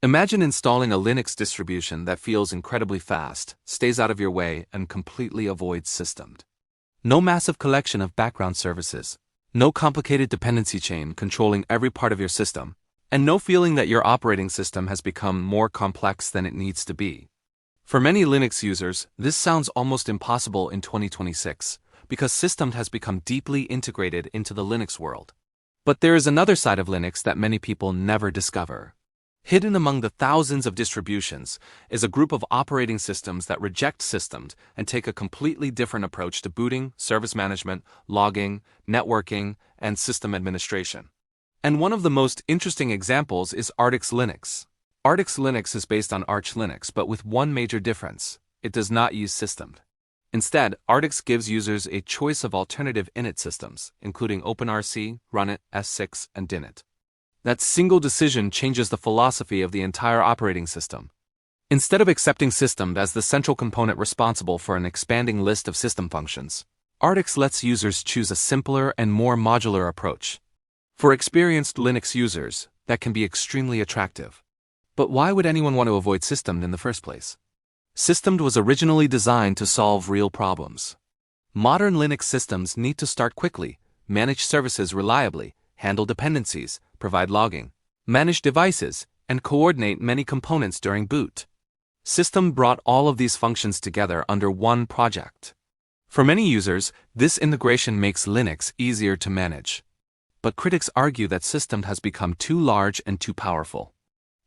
Imagine installing a Linux distribution that feels incredibly fast, stays out of your way, and completely avoids systemd. No massive collection of background services, no complicated dependency chain controlling every part of your system, and no feeling that your operating system has become more complex than it needs to be. For many Linux users, this sounds almost impossible in 2026, because systemd has become deeply integrated into the Linux world. But there is another side of Linux that many people never discover. Hidden among the thousands of distributions is a group of operating systems that reject systemd and take a completely different approach to booting, service management, logging, networking, and system administration. And one of the most interesting examples is Artix Linux. Artix Linux is based on Arch Linux, but with one major difference: it does not use systemd. Instead, Artix gives users a choice of alternative init systems, including OpenRC, Runit, S6, and dinit. That single decision changes the philosophy of the entire operating system. Instead of accepting systemd as the central component responsible for an expanding list of system functions, Artix lets users choose a simpler and more modular approach. For experienced Linux users, that can be extremely attractive. But why would anyone want to avoid systemd in the first place? Systemd was originally designed to solve real problems. Modern Linux systems need to start quickly, manage services reliably, handle dependencies, provide logging, manage devices, and coordinate many components during boot. Systemd brought all of these functions together under one project. For many users, this integration makes Linux easier to manage. But critics argue that systemd has become too large and too powerful.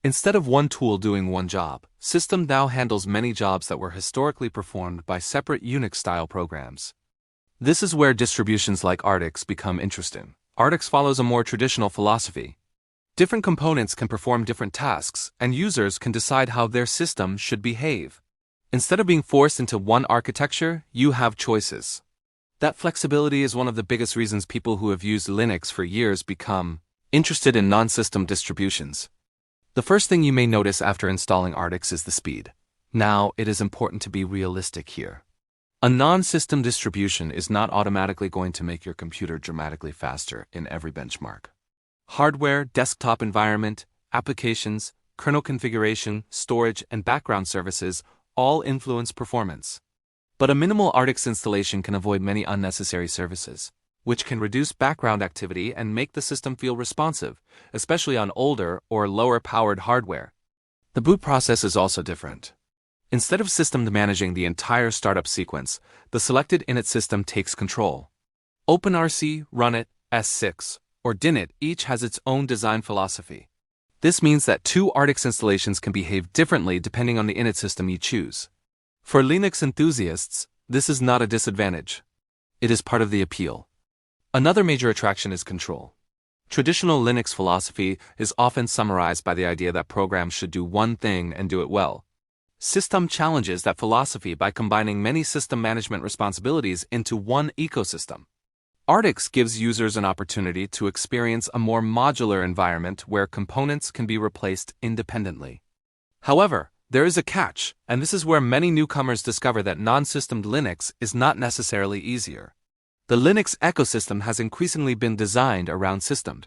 Instead of one tool doing one job, systemd now handles many jobs that were historically performed by separate Unix-style programs. This is where distributions like Artix become interesting. Artix follows a more traditional philosophy. Different components can perform different tasks, and users can decide how their system should behave. Instead of being forced into one architecture, you have choices. That flexibility is one of the biggest reasons people who have used Linux for years become interested in non-system distributions. The first thing you may notice after installing Artix is the speed. Now, it is important to be realistic here. A non-system distribution is not automatically going to make your computer dramatically faster in every benchmark. Hardware, desktop environment, applications, kernel configuration, storage, and background services all influence performance. But a minimal Artix installation can avoid many unnecessary services, which can reduce background activity and make the system feel responsive, especially on older or lower-powered hardware. The boot process is also different. Instead of systemd managing the entire startup sequence, the selected init system takes control. OpenRC, Runit, S6, or dinit each has its own design philosophy. This means that two Artix installations can behave differently depending on the init system you choose. For Linux enthusiasts, this is not a disadvantage. It is part of the appeal. Another major attraction is control. Traditional Linux philosophy is often summarized by the idea that programs should do one thing and do it well. Systemd challenges that philosophy by combining many system management responsibilities into one ecosystem. Artix gives users an opportunity to experience a more modular environment where components can be replaced independently. However, there is a catch, and this is where many newcomers discover that non-systemd Linux is not necessarily easier. The Linux ecosystem has increasingly been designed around systemd.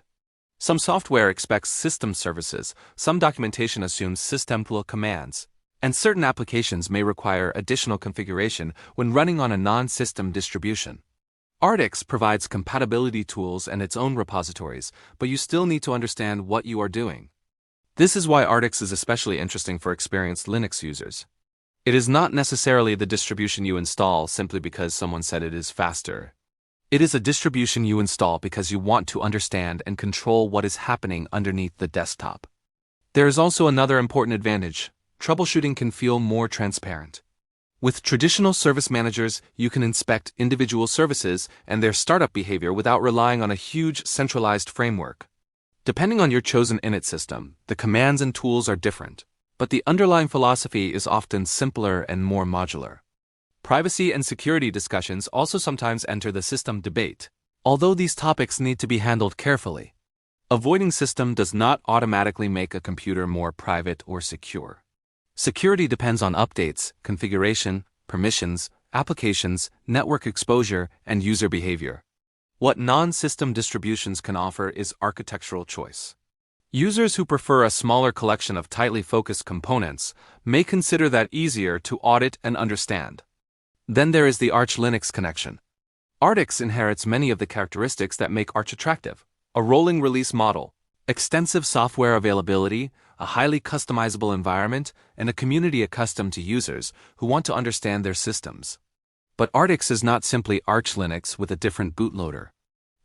Some software expects system services, some documentation assumes systemd commands, and certain applications may require additional configuration when running on a non-system distribution. Artix provides compatibility tools and its own repositories, but you still need to understand what you are doing. This is why Artix is especially interesting for experienced Linux users. It is not necessarily the distribution you install simply because someone said it is faster. It is a distribution you install because you want to understand and control what is happening underneath the desktop. There is also another important advantage. Troubleshooting can feel more transparent. With traditional service managers, you can inspect individual services and their startup behavior without relying on a huge centralized framework. Depending on your chosen init system, the commands and tools are different, but the underlying philosophy is often simpler and more modular. Privacy and security discussions also sometimes enter the system debate, although these topics need to be handled carefully. Avoiding system does not automatically make a computer more private or secure. Security depends on updates, configuration, permissions, applications, network exposure, and user behavior. What non-system distributions can offer is architectural choice. Users who prefer a smaller collection of tightly focused components may consider that easier to audit and understand. Then there is the Arch Linux connection. Artix inherits many of the characteristics that make Arch attractive: a rolling release model, extensive software availability, a highly customizable environment, and a community accustomed to users who want to understand their systems. But Artix is not simply Arch Linux with a different bootloader.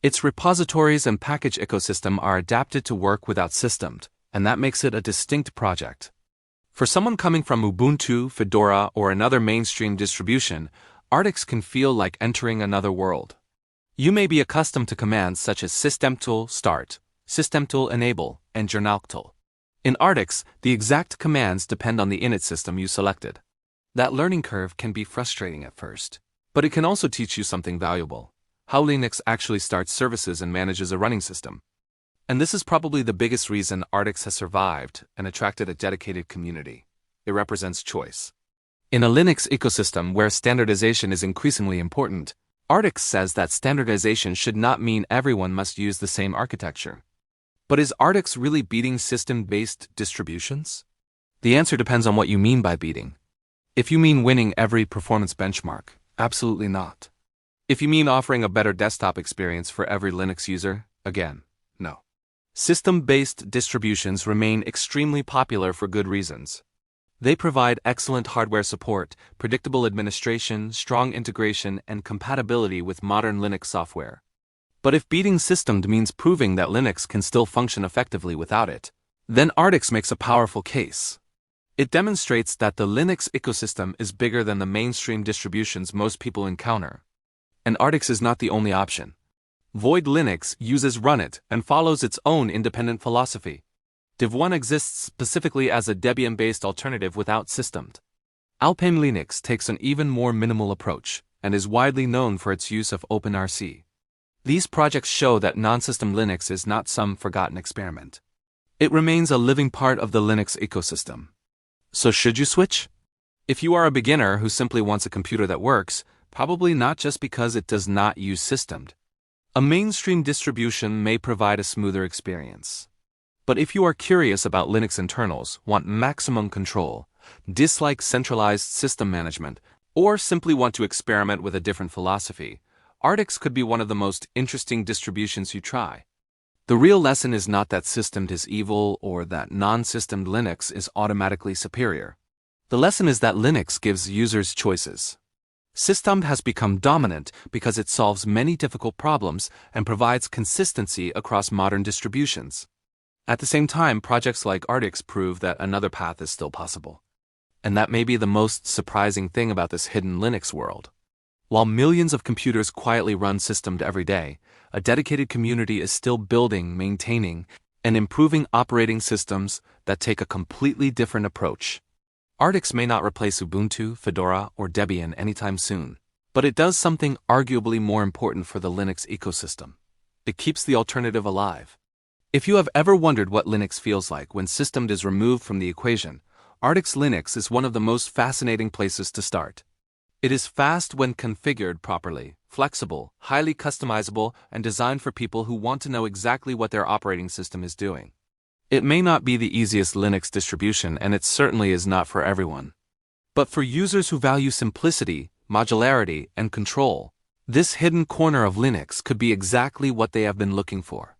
Its repositories and package ecosystem are adapted to work without systemed, and that makes it a distinct project. For someone coming from Ubuntu, Fedora, or another mainstream distribution, Artix can feel like entering another world. You may be accustomed to commands such as systemtool start, systemtool enable, and journaltool. In Artix, the exact commands depend on the init system you selected. That learning curve can be frustrating at first, but it can also teach you something valuable: how Linux actually starts services and manages a running system. And this is probably the biggest reason Artix has survived and attracted a dedicated community. It represents choice. In a Linux ecosystem where standardization is increasingly important, Artix says that standardization should not mean everyone must use the same architecture. But is Artix really beating system-based distributions? The answer depends on what you mean by beating. If you mean winning every performance benchmark, absolutely not. If you mean offering a better desktop experience for every Linux user, again, no. System-based distributions remain extremely popular for good reasons. They provide excellent hardware support, predictable administration, strong integration, and compatibility with modern Linux software. But if beating systemed means proving that Linux can still function effectively without it, then Artix makes a powerful case. It demonstrates that the Linux ecosystem is bigger than the mainstream distributions most people encounter. And Artix is not the only option. Void Linux uses Runit and follows its own independent philosophy. Div1 exists specifically as a Debian-based alternative without systemed. Alpine Linux takes an even more minimal approach and is widely known for its use of OpenRC. These projects show that non-system Linux is not some forgotten experiment. It remains a living part of the Linux ecosystem. So should you switch? If you are a beginner who simply wants a computer that works, probably not just because it does not use systemed. A mainstream distribution may provide a smoother experience. But if you are curious about Linux internals, want maximum control, dislike centralized system management, or simply want to experiment with a different philosophy, Artix could be one of the most interesting distributions you try. The real lesson is not that systemed is evil or that non-systemed Linux is automatically superior. The lesson is that Linux gives users choices. Systemed has become dominant because it solves many difficult problems and provides consistency across modern distributions. At the same time, projects like Artix prove that another path is still possible. And that may be the most surprising thing about this hidden Linux world. While millions of computers quietly run systemed every day, a dedicated community is still building, maintaining, and improving operating systems that take a completely different approach. Artix may not replace Ubuntu, Fedora, or Debian anytime soon, but it does something arguably more important for the Linux ecosystem. It keeps the alternative alive. If you have ever wondered what Linux feels like when systemed is removed from the equation, Artix Linux is one of the most fascinating places to start. It is fast when configured properly, flexible, highly customizable, and designed for people who want to know exactly what their operating system is doing. It may not be the easiest Linux distribution, and it certainly is not for everyone. But for users who value simplicity, modularity, and control, this hidden corner of Linux could be exactly what they have been looking for.